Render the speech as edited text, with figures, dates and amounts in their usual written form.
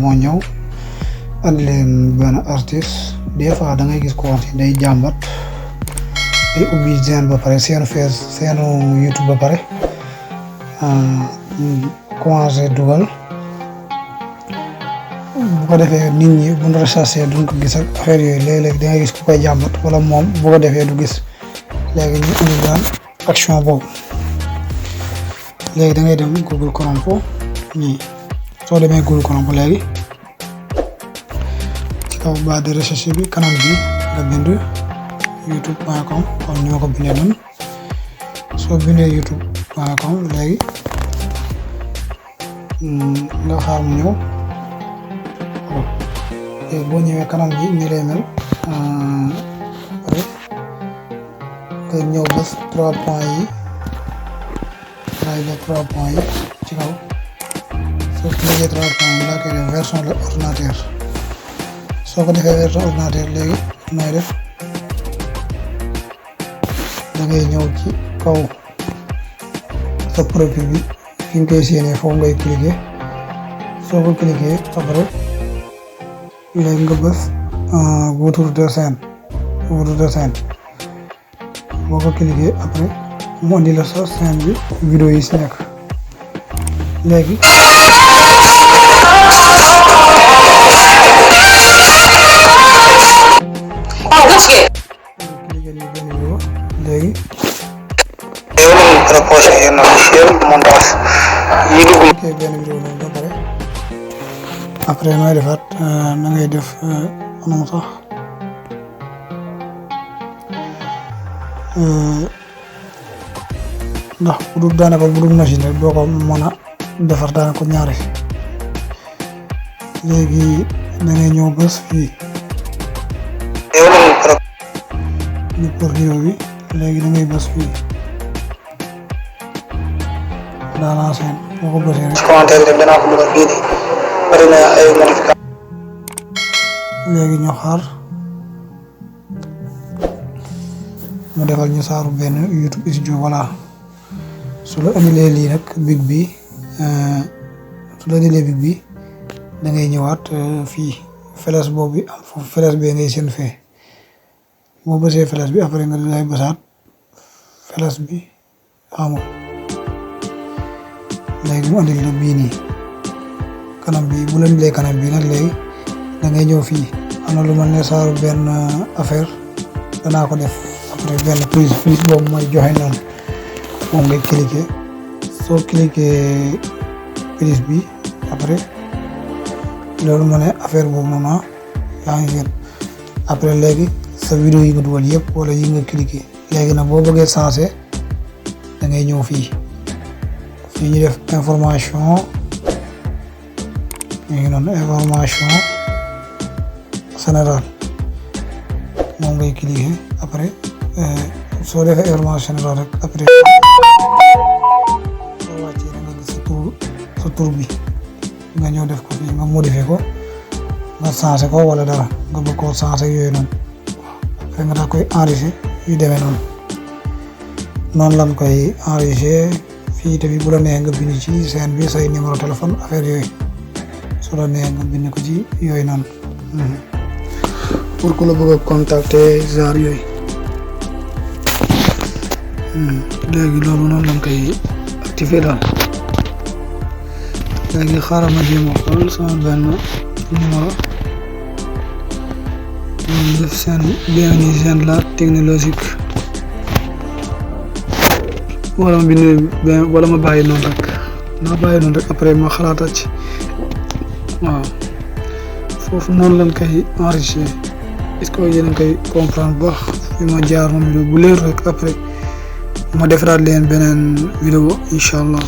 moo ñëw andi leen benn artiste des fois da ngay gis ko wax day jàmbat day ubbi seen ba pare seenu YouTube ba pare commencé dugal bu ko defee nit ñi bu ñu recherché duñ ko gis ak affaire yooyu léeg-léeg da ngay gis ku koy jàmbat wala moom bu ko defee du gis léegi ñu indi daan action boobu léegi da ngay dem Google Chrome fo nii soo demee Google Chrome léegi ci kaw barre de recherche bi kanam bi nga bind youtube.com comme ni ma ko bindee noonu soo bindee youtube.com léegi nga xaar mu ñëw léegi boo ñëwee kanam bi ni lay mel nga ñëw bés 3 points yi ngay def 3 points yi ci kaw soo cliquer 3 points yi daa koy def version de ordinateur soo ko defee version ordinateur léegi nooy def da ngay ñëw ci kaw sa profil bi fi nga koy séenee foofu ngay cliquer soo ko cliquer après léegi nga bës retour de scène boo ko cliquer après mu indi la sa scène bi vidéo yi si nekk léegi léegi proposé yenn fichier montage yi dugg benn vidéo la ba pare après nooy defaat na ngay def anam sax ndax bu dul daanaka bu dul machine rek doo ko mën a defar daanaka ñaari léegi da ngay ñëw bés fii ñu pour vidéo bi léegi da ngay bés fii dans la scène boo ko bësee rek commentaire def danaa ko dugal fii nii bari na ay modification léegi ñu xaar mu defal ñu saaru benn YouTube studio voilà su la indilee lii nag big bi da ngay ñëwaat fii flèche boobu am foofu flèche bee ngay seen fee boo bësee flèche bi après nga lay bësaat flèche bi xamul léegi mu andil la bii nii kanam bi bu la indilee kanam bi nag léegi da ngay ñëw fii am na lu ma ne saaru benn affaire danaa ko def après benn prise boobu mooy joxe noonu moom ngay cliquer soo cliquer prise bi après loolu moo ne affaire boobu noonu yaa ngi gën après léegi sa vidéo yi nga dugal yëpp wala yi nga cliquer léegi nag boo bëggee sensé da ngay ñëw fii ñu def information ñu ngi noonu information générale moom ngay cliquer après soo defee information générale rek après soo wàccee da nga gis sa tur bi nga ñëw def ko fii nga modifier ko nga changé ko wala dara nga bëgg koo changé yooyu noonu après nga daa koy enregistrer yu demee noonu lan koy enregistrer fii tamit bu la neexee nga bind ci scène bi say numéro téléphone affaire yooyu su la neexee nga bind ko ci yooyu noonu pour ku la bëgg a contacter genre yooyu léegi loolu noonu lañ koy activer daal léegi xaaral ma jéem a xool sama benn numéro def seen bienvenue la technologique wala ma bind wala ma bàyyi noonu rek après ma xalaata ci waaw foofu noonu lañ koy enrichir est-ce que yéen a koy comprendre bu baax fi ma jaar moom bu leer rek après ma defaraat leen beneen vidéo incha allah.